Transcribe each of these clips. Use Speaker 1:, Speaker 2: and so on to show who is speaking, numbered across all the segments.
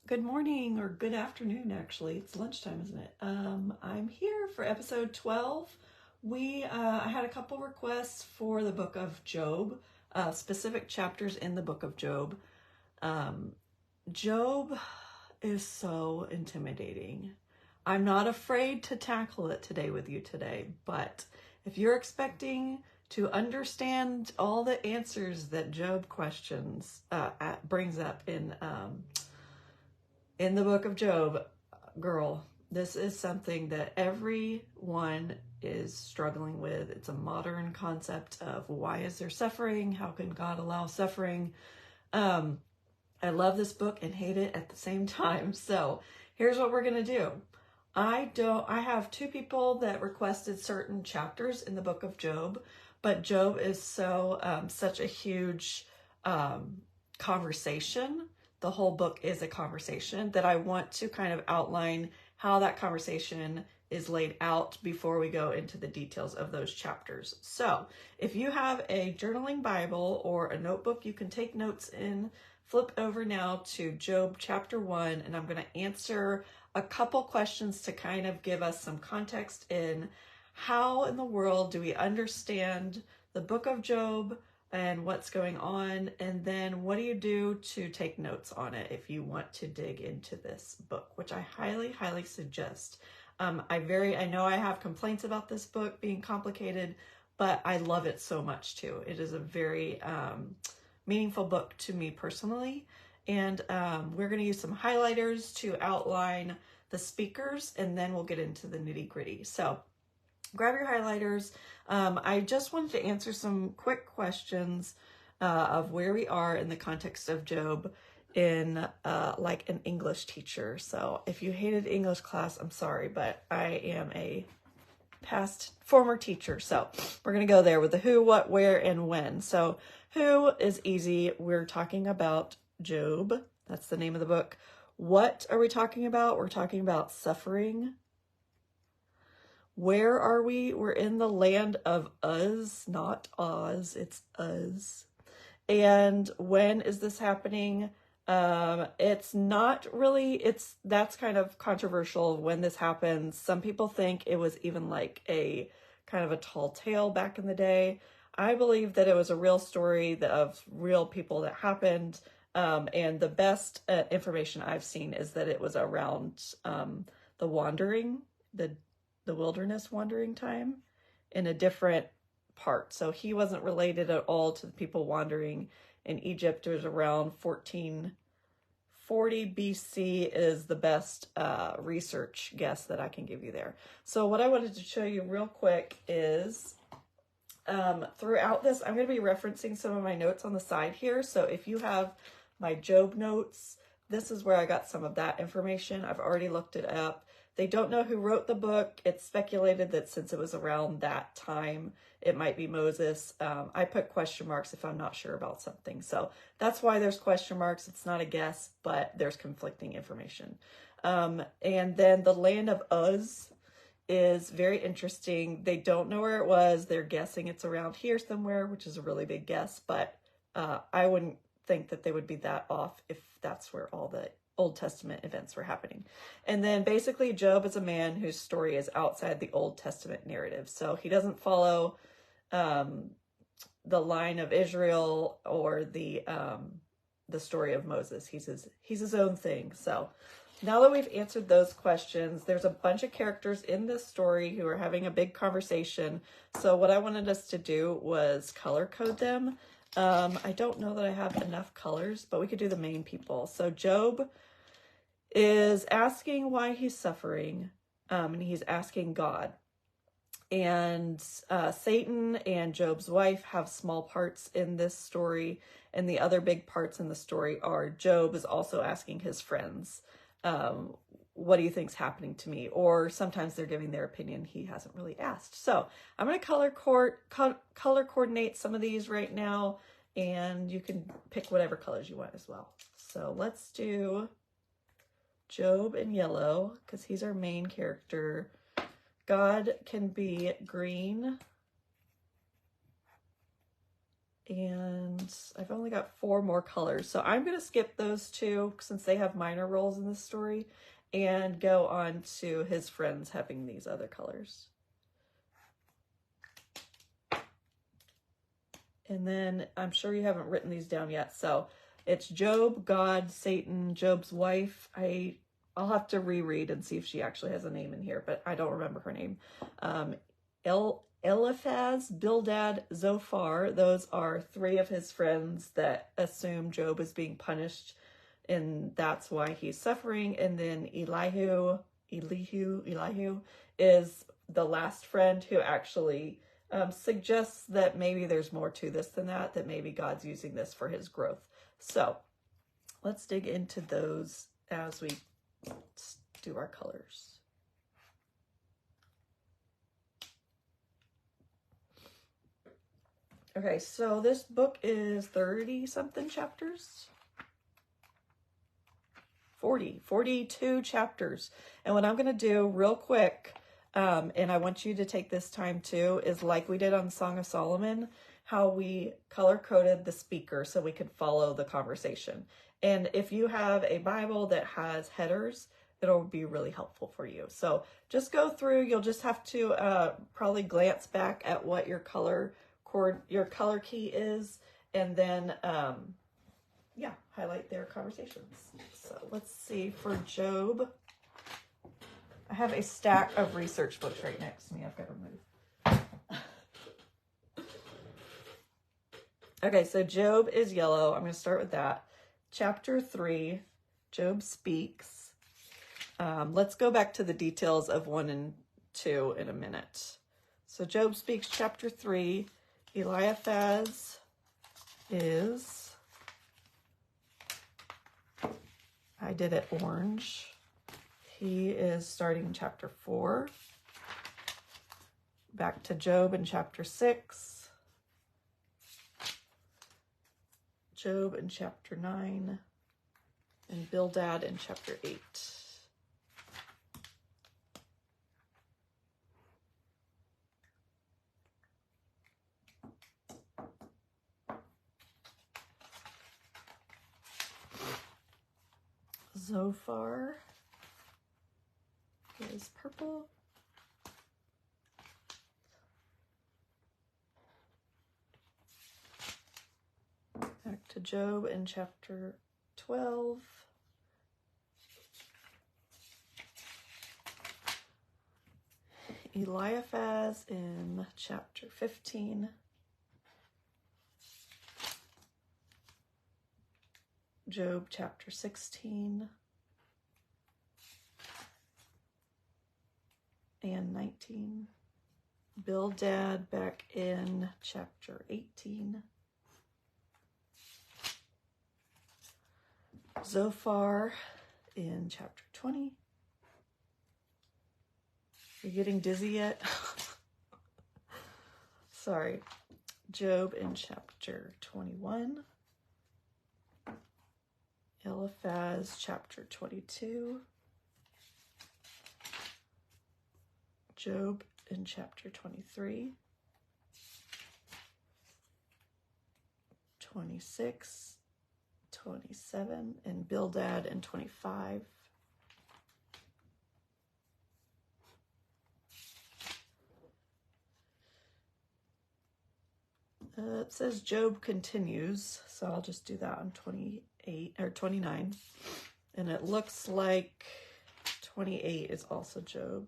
Speaker 1: Good morning or good afternoon, actually. It's lunchtime, isn't it? I'm here for episode 12. I had a couple requests for the book of Job, specific chapters in the book of Job. Job is so intimidating. I'm not afraid to tackle it today with you today, but if you're expecting to understand all the answers that Job brings up in the book of Job, girl, this is something that everyone is struggling with. It's a modern concept of why is there suffering? How can God allow suffering? I love this book and hate it at the same time. So here's what we're going to do. I have two people that requested certain chapters in the book of Job, but Job is such a huge conversation. The whole book is a conversation that I want to kind of outline how that conversation is laid out before we go into the details of those chapters. So if you have a journaling Bible or a notebook you can take notes in, flip over now to Job chapter 1, and I'm going to answer a couple questions to kind of give us some context in how in the world do we understand the book of Job and what's going on, and then what do you do to take notes on it if you want to dig into this book, which I highly suggest. I know I have complaints about this book being complicated, but I love it so much too. It is a very meaningful book to me personally, and we're going to use some highlighters to outline the speakers, and then we'll get into the nitty-gritty. So grab your highlighters. I just wanted to answer some quick questions of where we are in the context of Job in like an English teacher. So if you hated English class, I'm sorry, but I am a former teacher. So we're going to go there with the who, what, where, and when. So who is easy. We're talking about Job. That's the name of the book. What are we talking about? We're talking about suffering. Where are we? We're in the land of Uz, not Oz, it's Uz. And when is this happening? It's not really, that's kind of controversial when this happens. Some people think it was even like a kind of a tall tale back in the day. I believe that it was a real story of real people that happened. And the best information I've seen is that it was around the wilderness wandering time in a different part. So he wasn't related at all to the people wandering in Egypt. It was around 1440 BC is the best research guess that I can give you there. So what I wanted to show you real quick is throughout this, I'm going to be referencing some of my notes on the side here. So if you have my Job notes, this is where I got some of that information. I've already looked it up. They don't know who wrote the book. It's speculated that since it was around that time, it might be Moses. I put question marks if I'm not sure about something. So that's why there's question marks. It's not a guess, but there's conflicting information. And then the land of Uz is very interesting. They don't know where it was. They're guessing it's around here somewhere, which is a really big guess, but I wouldn't think that they would be that off if that's where all the Old Testament events were happening. And then basically Job is a man whose story is outside the Old Testament narrative. So he doesn't follow the line of Israel or the story of Moses. He's his own thing. So now that we've answered those questions, there's a bunch of characters in this story who are having a big conversation. So what I wanted us to do was color code them. I don't know that I have enough colors, but we could do the main people. So Job is asking why he's suffering, and he's asking God. And Satan and Job's wife have small parts in this story, and the other big parts in the story are Job is also asking his friends, what do you think's happening to me? Or sometimes they're giving their opinion he hasn't really asked. So I'm going to color coordinate some of these right now, and you can pick whatever colors you want as well. So let's do Job in yellow because he's our main character. God can be green. And I've only got 4 more colors. So I'm going to skip those 2 since they have minor roles in this story and go on to his friends having these other colors. And then I'm sure you haven't written these down yet. So it's Job, God, Satan, Job's wife. I'll have to reread and see if she actually has a name in here, but I don't remember her name. Eliphaz, Bildad, Zophar. Those are 3 of his friends that assume Job is being punished, and that's why he's suffering. And then Elihu is the last friend who actually suggests that maybe there's more to this than that maybe God's using this for his growth. So let's dig into those as we do our colors. Okay, so this book is 30-something chapters. 42 chapters. And what I'm going to do real quick, and I want you to take this time too, is like we did on Song of Solomon, how we color-coded the speaker so we could follow the conversation. And if you have a Bible that has headers, it'll be really helpful for you. So just go through, you'll just have to probably glance back at what your color key is, and then yeah, highlight their conversations. So let's see, for Job, I have a stack of research books right next to me I've got to move. Okay, so Job is yellow. I'm going to start with that. Chapter 3, Job speaks. Let's go back to the details of 1 and 2 in a minute. So Job speaks, chapter 3. Eliphaz is, I did it orange. He is starting chapter 4. Back to Job in chapter 6. Job in chapter 9. And Bildad in chapter 8. Zophar is purple. Back to Job in chapter 12. Eliphaz in chapter 15. Job chapter 16 and 19. Bildad back in chapter 18. Zophar in chapter 20. You getting dizzy yet? Sorry. Job in chapter 21. Eliphaz chapter 22. Job in chapter 23. 26, 27, and Bildad in 25. It says Job continues, so I'll just do that on 28 or 29. And it looks like 28 is also Job.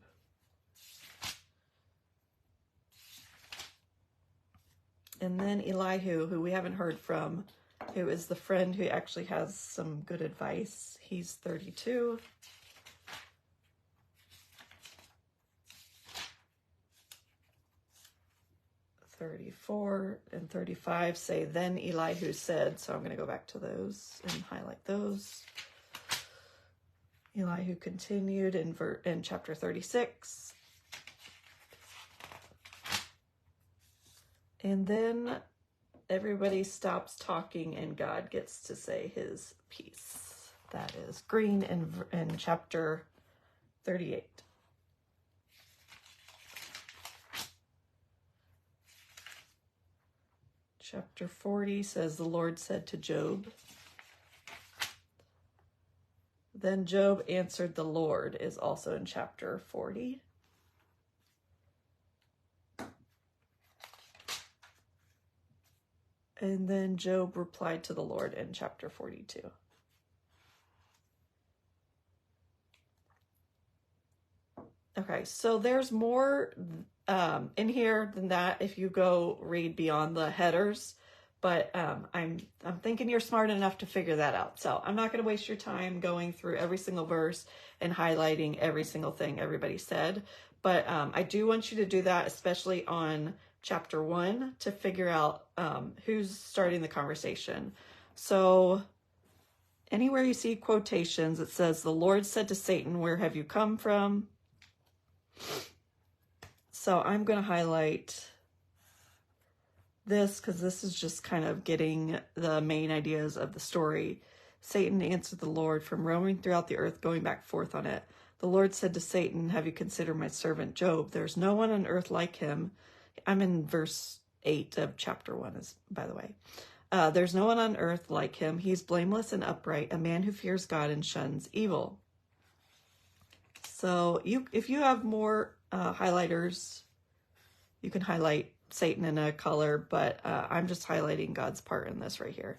Speaker 1: And then Elihu, who we haven't heard from, who is the friend who actually has some good advice. He's 32. And 35 say, then Elihu said, so I'm going to go back to those and highlight those. Elihu continued in chapter 36. And then everybody stops talking and God gets to say his piece. That is green in chapter 38. Chapter 40 says, the Lord said to Job. Then Job answered the Lord is also in chapter 40. And then Job replied to the Lord in chapter 42. Okay, so there's more in here than that if you go read beyond the headers, but I'm thinking you're smart enough to figure that out. So I'm not going to waste your time going through every single verse and highlighting every single thing everybody said, but I do want you to do that, especially on chapter 1, to figure out who's starting the conversation. So anywhere you see quotations, it says, the Lord said to Satan, where have you come from? So I'm going to highlight this because this is just kind of getting the main ideas of the story. Satan answered the Lord, from roaming throughout the earth, going back forth on it. The Lord said to Satan, have you considered my servant Job? There's no one on earth like him. I'm in verse 8 of chapter 1, by the way. There's no one on earth like him. He's blameless and upright, a man who fears God and shuns evil. So if you have more highlighters, you can highlight Satan in a color, but I'm just highlighting God's part in this right here.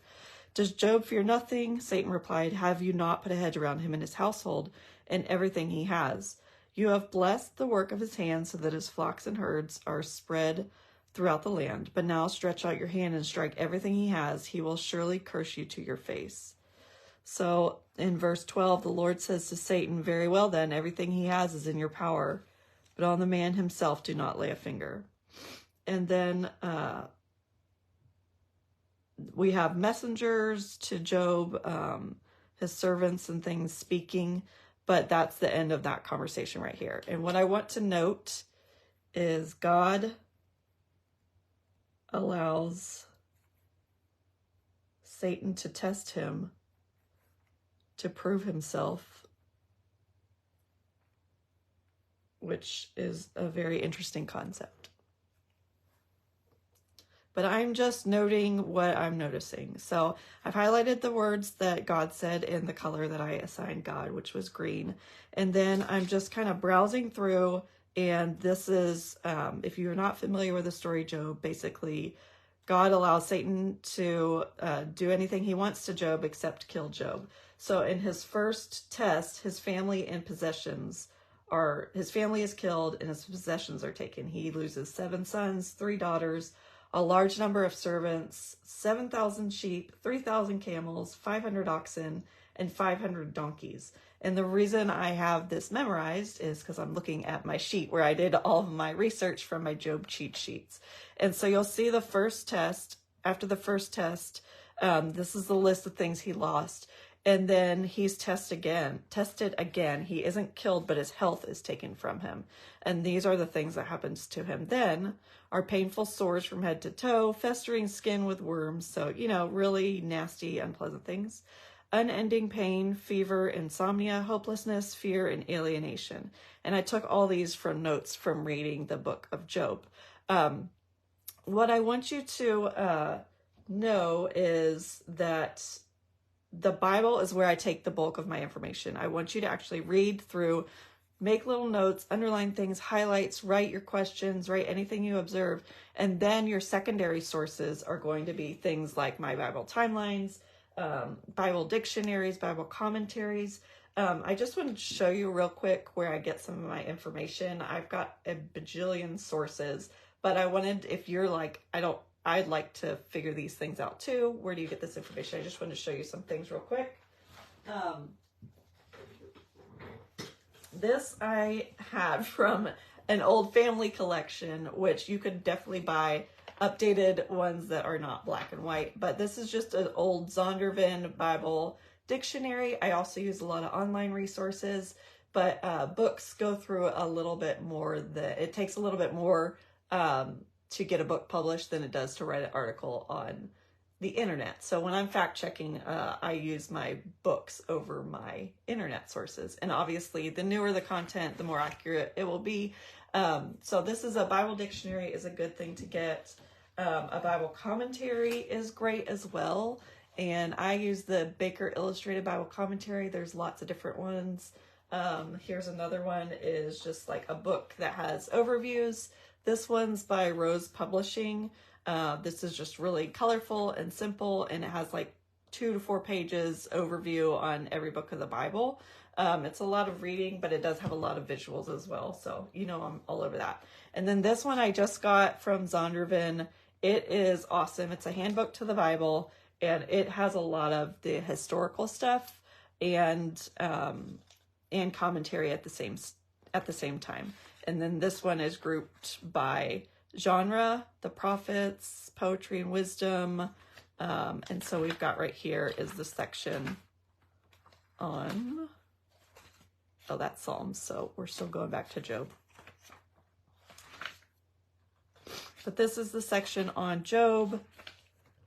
Speaker 1: Does Job fear nothing? Satan replied, have you not put a hedge around him and his household and everything he has? You have blessed the work of his hands so that his flocks and herds are spread throughout the land. But now stretch out your hand and strike everything he has. He will surely curse you to your face. So in verse 12, the Lord says to Satan, very well then, everything he has is in your power, but on the man himself do not lay a finger. And then we have messengers to Job, his servants and things speaking, but that's the end of that conversation right here. And what I want to note is God allows Satan to test him to prove himself, which is a very interesting concept. But I'm just noting what I'm noticing. So I've highlighted the words that God said in the color that I assigned God, which was green. And then I'm just kind of browsing through, and this is, if you're not familiar with the story Job, basically God allows Satan to do anything he wants to Job except kill Job. So in his first test, his family and possessions his family is killed and his possessions are taken. He loses 7 sons, 3 daughters, a large number of servants, 7,000 sheep, 3,000 camels, 500 oxen, and 500 donkeys. And the reason I have this memorized is because I'm looking at my sheet where I did all of my research from my Job cheat sheets. And so you'll see the first test. After the first test, this is the list of things he lost. And then he's tested again. He isn't killed, but his health is taken from him. And these are the things that happens to him then are painful sores from head to toe, festering skin with worms. So, really nasty, unpleasant things. Unending pain, fever, insomnia, hopelessness, fear, and alienation. And I took all these from notes from reading the book of Job. What I want you to know is that the Bible is where I take the bulk of my information. I want you to actually read through, make little notes, underline things, highlights, write your questions, write anything you observe. And then your secondary sources are going to be things like my Bible timelines, Bible dictionaries, Bible commentaries. I just wanted to show you real quick where I get some of my information. I've got a bajillion sources, but I wanted, if you're like, I'd like to figure these things out too. Where do you get this information? I just wanted to show you some things real quick. This I had from an old family collection, which you could definitely buy updated ones that are not black and white. But this is just an old Zondervan Bible dictionary. I also use a lot of online resources, but books go through a little bit more. It takes a little bit more to get a book published than it does to write an article on the internet. So when I'm fact checking, I use my books over my internet sources. And obviously the newer the content, the more accurate it will be. So this is a Bible dictionary, is a good thing to get. A Bible commentary is great as well. And I use the Baker Illustrated Bible Commentary. There's lots of different ones. Here's another one, is just like a book that has overviews. This one's by Rose Publishing. This is just really colorful and simple, and it has like 2 to 4 pages overview on every book of the Bible. It's a lot of reading, but it does have a lot of visuals as well. So, I'm all over that. And then this one I just got from Zondervan. It is awesome. It's a handbook to the Bible, and it has a lot of the historical stuff and commentary at the same time. And then this one is grouped by genre, the prophets, poetry and wisdom. And so we've got right here is the section on, that's Psalms. So we're still going back to Job. But this is the section on Job,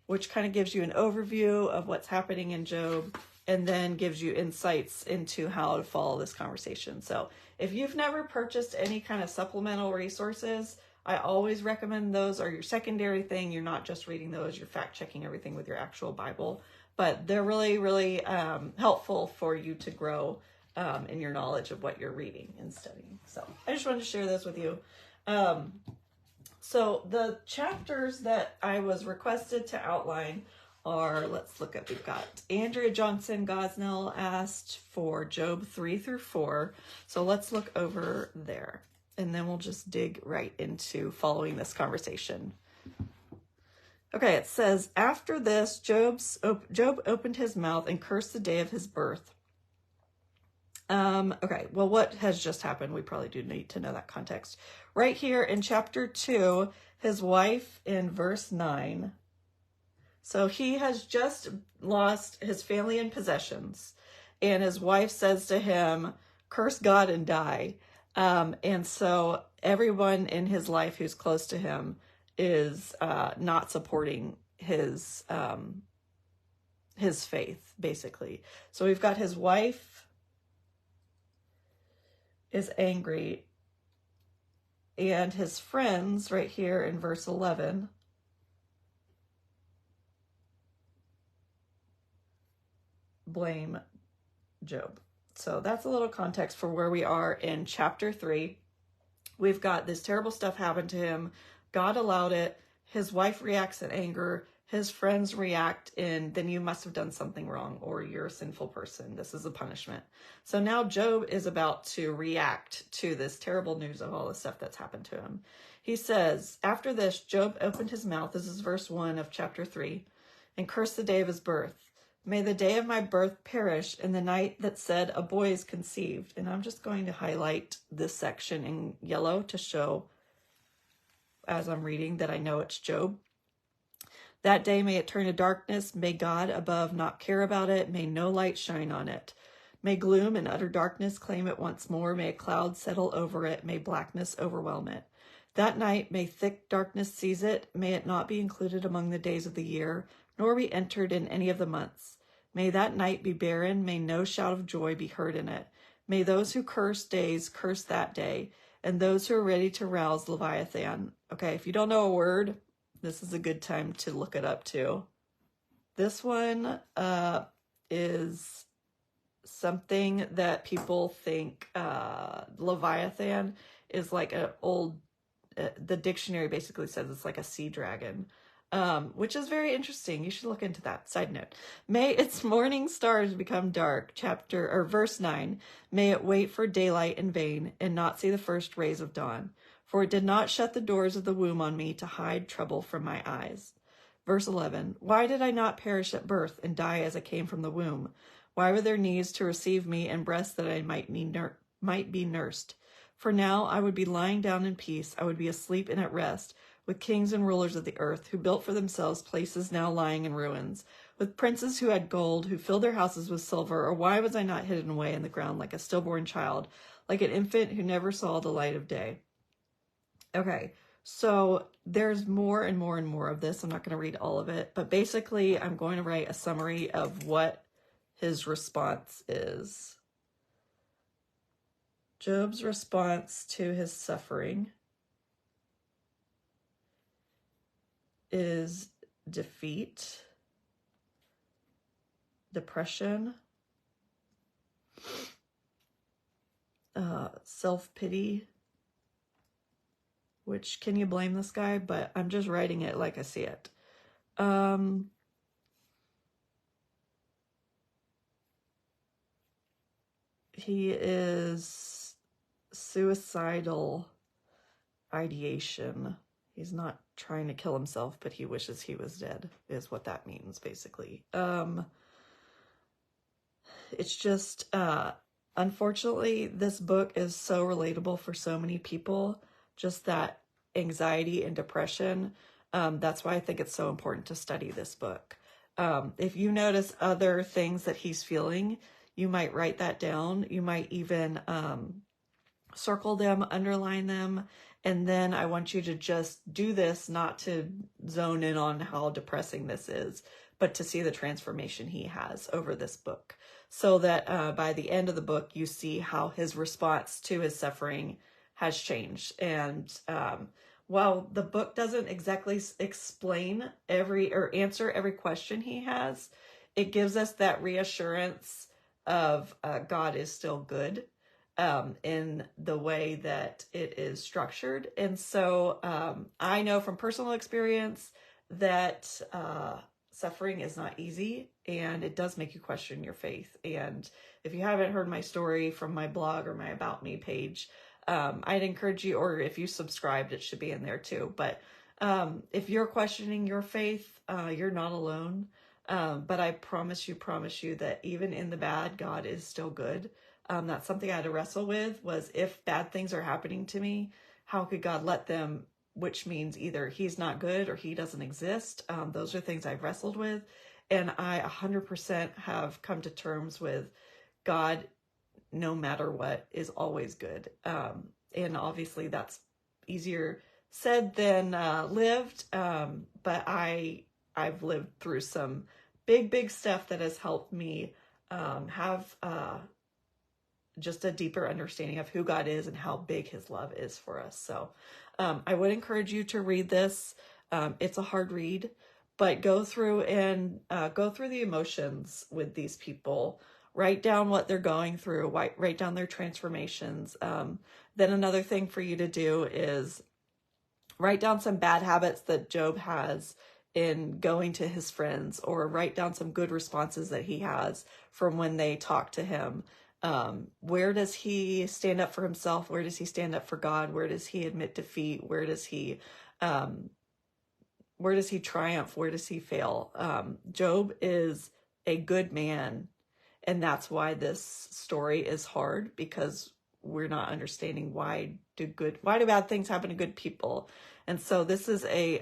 Speaker 1: which kind of gives you an overview of what's happening in Job, and then gives you insights into how to follow this conversation. So if you've never purchased any kind of supplemental resources, I always recommend those are your secondary thing. You're not just reading those, you're fact checking everything with your actual Bible, but they're really, really helpful for you to grow in your knowledge of what you're reading and studying. So I just wanted to share this with you. So the chapters that I was requested to outline are, let's look at, we've got Andrea Johnson Gosnell asked for Job 3 through 4. So let's look over there, and then we'll just dig right into following this conversation. Okay, it says, after this, Job opened his mouth and cursed the day of his birth. Okay, well, what has just happened? We probably do need to know that context. Right here in chapter 2, his wife in verse 9. So he has just lost his family and possessions, and his wife says to him, curse God and die. And so everyone in his life who's close to him is not supporting his faith, basically. So we've got his wife is angry, and his friends right here in verse 11 blame Job. So that's a little context for where we are in chapter 3. We've got this terrible stuff happen to him. God allowed it. His wife reacts in anger. His friends react in, then you must have done something wrong, or you're a sinful person. This is a punishment. So now Job is about to react to this terrible news of all the stuff that's happened to him. He says, after this, Job opened his mouth, this is verse 1 of chapter 3, and cursed the day of his birth. May the day of my birth perish, and the night that said a boy is conceived. And I'm just going to highlight this section in yellow to show, as I'm reading, that I know it's Job. That day may it turn to darkness. May God above not care about it. May no light shine on it. May gloom and utter darkness claim it once more. May a cloud settle over it. May blackness overwhelm it. That night may thick darkness seize it. May it not be included among the days of the year, nor be entered in any of the months. May that night be barren. May no shout of joy be heard in it. May those who curse days curse that day, and those who are ready to rouse Leviathan. Okay, if you don't know a word, this is a good time to look it up too. This one is something that people think Leviathan is like an old, the dictionary basically says it's like a sea dragon, which is very interesting. You should look into that. Side note. May its morning stars become dark, verse 9. May it wait for daylight in vain and not see the first rays of dawn. For it did not shut the doors of the womb on me to hide trouble from my eyes. Verse 11, why did I not perish at birth and die as I came from the womb? Why were there knees to receive me and breasts that I might be nursed? For now I would be lying down in peace. I would be asleep and at rest, with kings and rulers of the earth who built for themselves places now lying in ruins, with princes who had gold, who filled their houses with silver. Or why was I not hidden away in the ground like a stillborn child, like an infant who never saw the light of day? Okay, so there's more and more and more of this. I'm not going to read all of it, but basically I'm going to write a summary of what his response is. Job's response to his suffering. is defeat, depression, self-pity, which, can you blame this guy? But I'm just writing it like I see it. He is suicidal ideation. He's not trying to kill himself, but he wishes he was dead, is what that means, basically. It's just, unfortunately, this book is so relatable for so many people, just that anxiety and depression. That's why I think it's so important to study this book. If you notice other things that he's feeling, you might write that down. You might even circle them, underline them, and then I want you to just do this, not to zone in on how depressing this is, but to see the transformation he has over this book, so that by the end of the book, you see how his response to his suffering has changed. And while the book doesn't exactly explain or answer every question he has, it gives us that reassurance of God is still good in the way that it is structured. And so I know from personal experience that suffering is not easy, and it does make you question your faith. And if you haven't heard my story from my blog or my About Me page, I'd encourage you, or if you subscribed, it should be in there too. But if you're questioning your faith, you're not alone. But I promise you that even in the bad, God is still good. That's something I had to wrestle with, was if bad things are happening to me, how could God let them, which means either he's not good or he doesn't exist. Those are things I've wrestled with. And I 100% have come to terms with God, no matter what, is always good. And obviously that's easier said than lived. But I've lived through some big stuff that has helped me have just a deeper understanding of who God is and how big his love is for us. So I would encourage you to read this. It's a hard read, but go through the emotions with these people. Write down what they're going through, write down their transformations. Then another thing for you to do is write down some bad habits that Job has in going to his friends, or write down some good responses that he has from when they talk to him. Where does he stand up for himself? Where does he stand up for God? Where does he admit defeat? Where does he triumph? Where does he fail? Job is a good man, and that's why this story is hard, because we're not understanding why do bad things happen to good people. And so this is a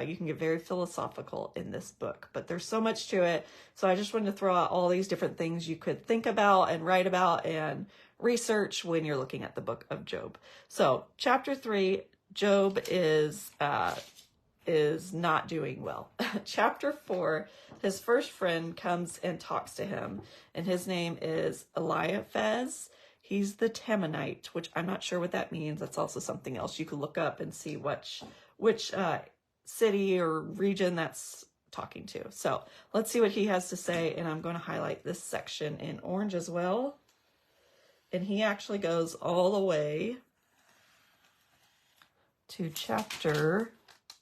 Speaker 1: you can get very philosophical in this book, but there's so much to it. So I just wanted to throw out all these different things you could think about and write about and research when you're looking at the book of Job. So chapter 3, Job is not doing well. Chapter 4, his first friend comes and talks to him, and his name is Eliphaz. He's the Temanite, which I'm not sure what that means. That's also something else you could look up and see which city or region that's talking to. So let's see what he has to say, and I'm going to highlight this section in orange as well. And he actually goes all the way to chapter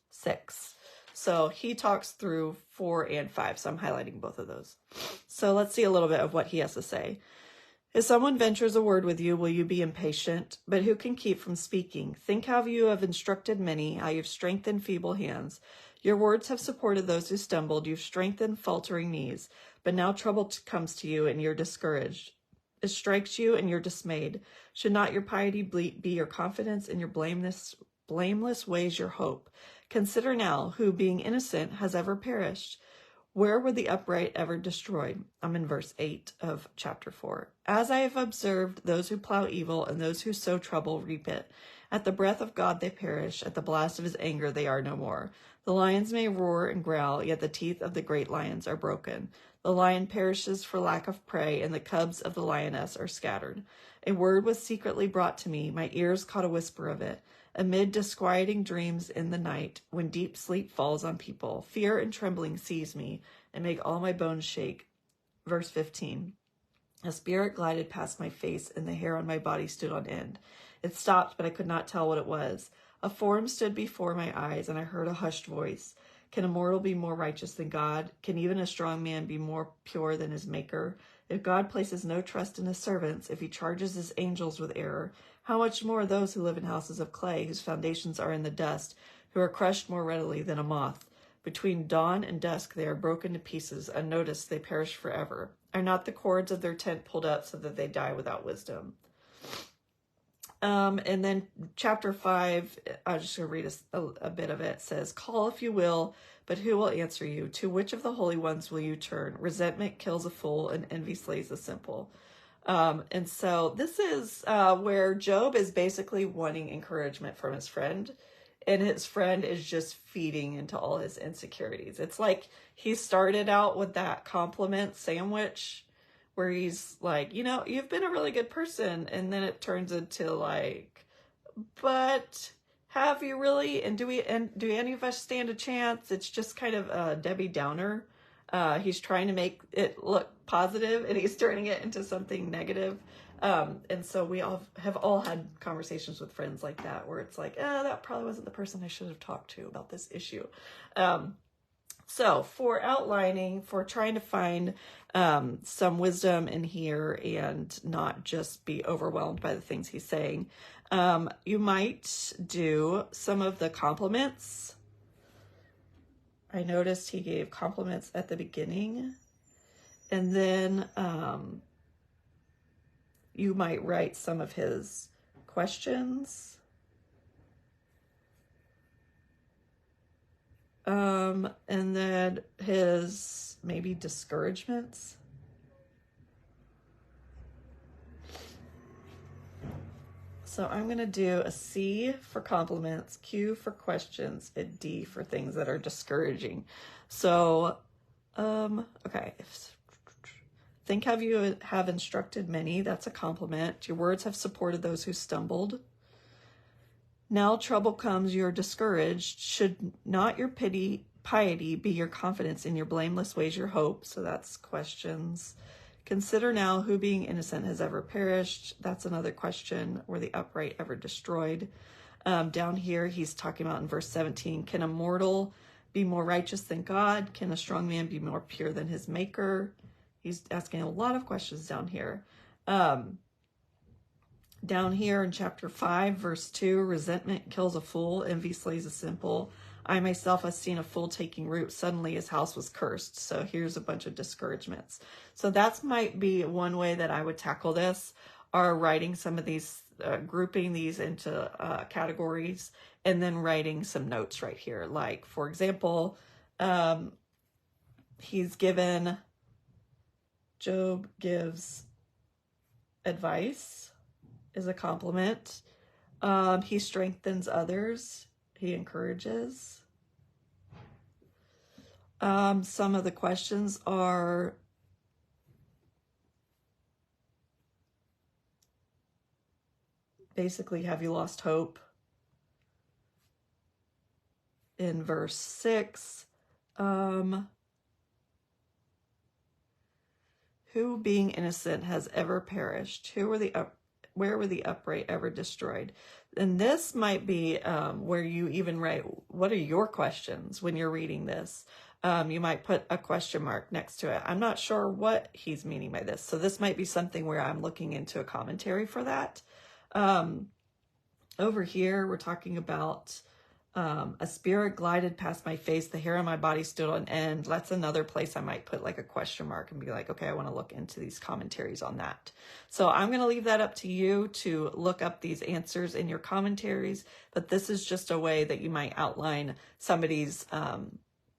Speaker 1: 6. So he talks through 4 and 5, so I'm highlighting both of those. So let's see a little bit of what he has to say. If someone ventures a word with you, will you be impatient? But who can keep from speaking? Think how you have instructed many, how you've strengthened feeble hands. Your words have supported those who stumbled. You've strengthened faltering knees. But now trouble comes to you, and you're discouraged. It strikes you, and you're dismayed. Should not your piety be your confidence, and your blameless ways your hope? Consider now, who, being innocent, has ever perished? Where were the upright ever destroyed? I'm in verse 8 of chapter 4. As I have observed, those who plow evil and those who sow trouble reap it. At the breath of God they perish. At the blast of his anger they are no more. The lions may roar and growl, yet the teeth of the great lions are broken. The lion perishes for lack of prey, and the cubs of the lioness are scattered. A word was secretly brought to me. My ears caught a whisper of it. Amid disquieting dreams in the night, when deep sleep falls on people, fear and trembling seize me and make all my bones shake. Verse 15. A spirit glided past my face, and the hair on my body stood on end. It stopped, but I could not tell what it was. A form stood before my eyes, and I heard a hushed voice. Can a mortal be more righteous than God? Can even a strong man be more pure than his maker? If God places no trust in his servants, if he charges his angels with error, how much more those who live in houses of clay, whose foundations are in the dust, who are crushed more readily than a moth? Between dawn and dusk they are broken to pieces. Unnoticed they perish forever. Are not the cords of their tent pulled up so that they die without wisdom? And then chapter 5, I'm just going to read a bit of it. It says, call if you will, but who will answer you? To which of the holy ones will you turn? Resentment kills a fool and envy slays the simple. And so this is where Job is basically wanting encouragement from his friend. And his friend is just feeding into all his insecurities. It's like he started out with that compliment sandwich where he's like, you know, you've been a really good person. And then it turns into like, but have you really? And do any of us stand a chance? It's just kind of a Debbie Downer. He's trying to make it look positive and he's turning it into something negative. And so we all have had conversations with friends like that, where it's like, that probably wasn't the person I should have talked to about this issue. So for outlining, for trying to find some wisdom in here and not just be overwhelmed by the things he's saying, you might do some of the compliments. I noticed he gave compliments at the beginning, and then you might write some of his questions. And then his maybe discouragements. So I'm going to do a C for compliments, Q for questions, and D for things that are discouraging. So, okay. Think how you have instructed many. That's a compliment. Your words have supported those who stumbled. Now trouble comes, you're discouraged. Should not your piety be your confidence, in your blameless ways your hope? So that's questions. Consider now who being innocent has ever perished. That's another question. Were the upright ever destroyed? Down here, he's talking about in verse 17, can a mortal be more righteous than God? Can a strong man be more pure than his maker? He's asking a lot of questions down here. Down here in chapter 5, verse 2, resentment kills a fool, envy slays a simple. I myself have seen a fool taking root. Suddenly his house was cursed. So here's a bunch of discouragements. So that might be one way that I would tackle this, are writing some of these, grouping these into categories, and then writing some notes right here. Like, for example, Job gives advice is a compliment. He strengthens others. He encourages. Some of the questions are basically, have you lost hope? In verse 6, who being innocent has ever perished? Where were the upright ever destroyed? And this might be where you even write, what are your questions when you're reading this? You might put a question mark next to it. I'm not sure what he's meaning by this. So this might be something where I'm looking into a commentary for that. Over here, we're talking about a spirit glided past my face. The hair on my body stood on end. That's another place I might put like a question mark and be like, okay, I want to look into these commentaries on that. So I'm going to leave that up to you to look up these answers in your commentaries. But this is just a way that you might outline somebody's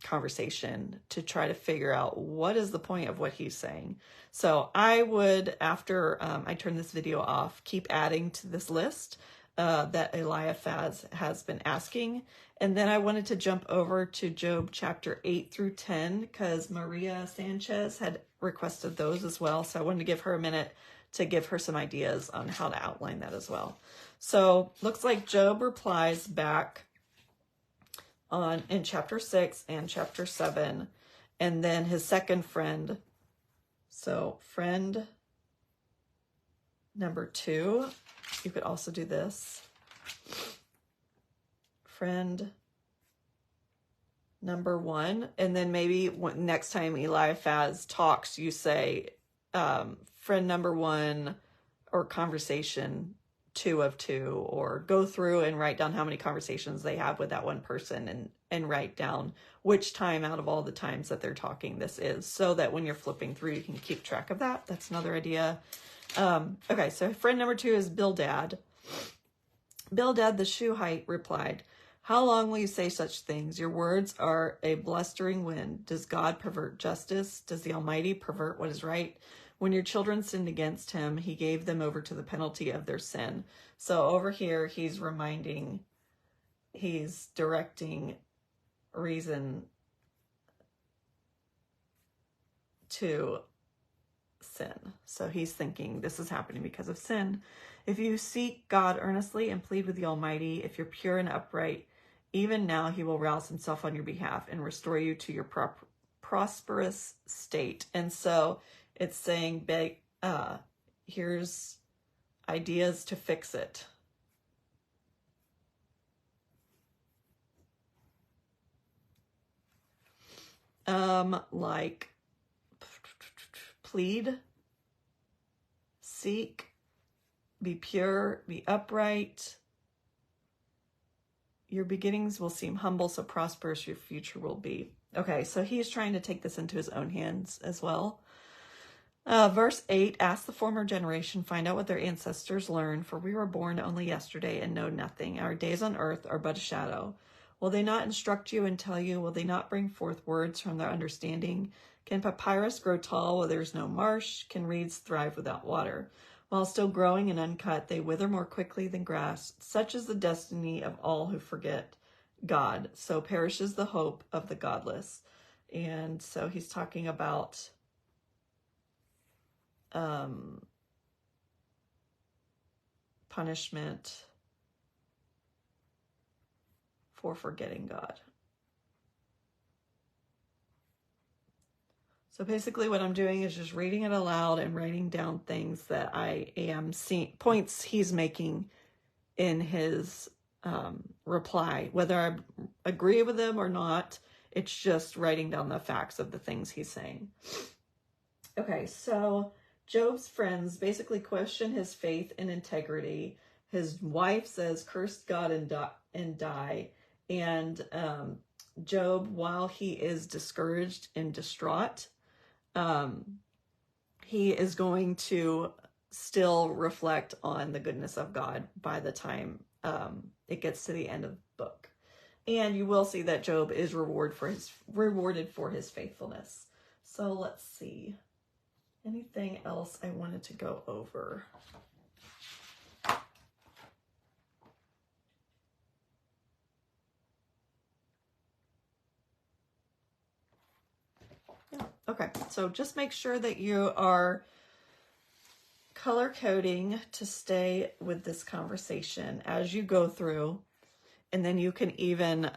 Speaker 1: conversation to try to figure out what is the point of what he's saying. So I would, after I turn this video off, keep adding to this list that Eliphaz has been asking. And then I wanted to jump over to Job chapter 8 through 10 because Maria Sanchez had requested those as well. So I wanted to give her a minute to give her some ideas on how to outline that as well. So looks like Job replies back in chapter 6 and chapter 7, and then his second friend. So friend number 2, you could also do this. Friend number 1, and then maybe next time Eliphaz talks, you say friend number 1 or conversation 2 of 2, or go through and write down how many conversations they have with that one person and write down which time out of all the times that they're talking this is, so that when you're flipping through, you can keep track of that. That's another idea. Okay, so friend number 2 is Bildad. Bildad the Shuhite replied, "How long will you say such things? Your words are a blustering wind. Does God pervert justice? Does the Almighty pervert what is right? When your children sinned against him, he gave them over to the penalty of their sin." So over here, he's directing reason to sin. So he's thinking this is happening because of sin. If you seek God earnestly and plead with the Almighty, if you're pure and upright, even now he will rouse himself on your behalf and restore you to your prosperous state. And so it's saying, here's ideas to fix it. Like plead, seek, be pure, be upright. Your beginnings will seem humble, so prosperous your future will be. Okay, so he's trying to take this into his own hands as well. Verse 8, ask the former generation, find out what their ancestors learned, for we were born only yesterday and know nothing. Our days on earth are but a shadow. Will they not instruct you and tell you? Will they not bring forth words from their understanding? Can papyrus grow tall where there is no marsh? Can reeds thrive without water? While still growing and uncut, they wither more quickly than grass. Such is the destiny of all who forget God. So perishes the hope of the godless. And so he's talking about punishment for forgetting God. So basically what I'm doing is just reading it aloud and writing down things that I am seeing, points he's making in his reply. Whether I agree with him or not, it's just writing down the facts of the things he's saying. Okay, so Job's friends basically question his faith and integrity. His wife says, curse God and die. And Job, while he is discouraged and distraught, he is going to still reflect on the goodness of God by the time it gets to the end of the book. And you will see that Job is rewarded for his faithfulness. So let's see. Anything else I wanted to go over? Yeah. Okay, so just make sure that you are color coding to stay with this conversation as you go through, and then you can even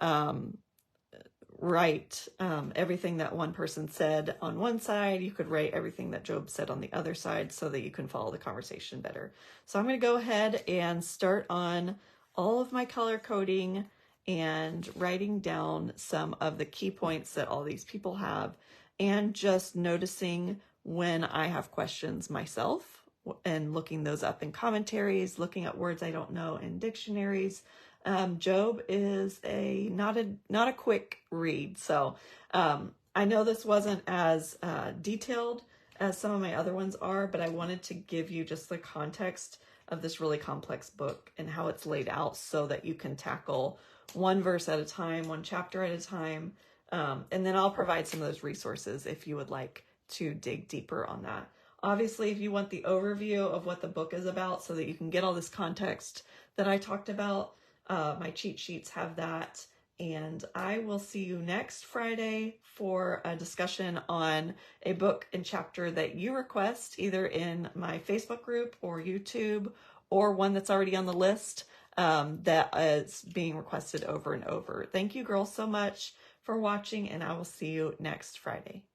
Speaker 1: write everything that one person said on one side. You could write everything that Job said on the other side so that you can follow the conversation better. So I'm going to go ahead and start on all of my color coding and writing down some of the key points that all these people have, and just noticing when I have questions myself and looking those up in commentaries, looking at words I don't know in dictionaries. Job is not a quick read, so I know this wasn't as detailed as some of my other ones are, but I wanted to give you just the context of this really complex book and how it's laid out so that you can tackle one verse at a time, one chapter at a time, and then I'll provide some of those resources if you would like to dig deeper on that. Obviously, if you want the overview of what the book is about so that you can get all this context that I talked about, my cheat sheets have that, And I will see you next Friday for a discussion on a book and chapter that you request, either in my Facebook group or YouTube, or one that's already on the list that is being requested over and over. Thank you, girls, so much for watching, and I will see you next Friday.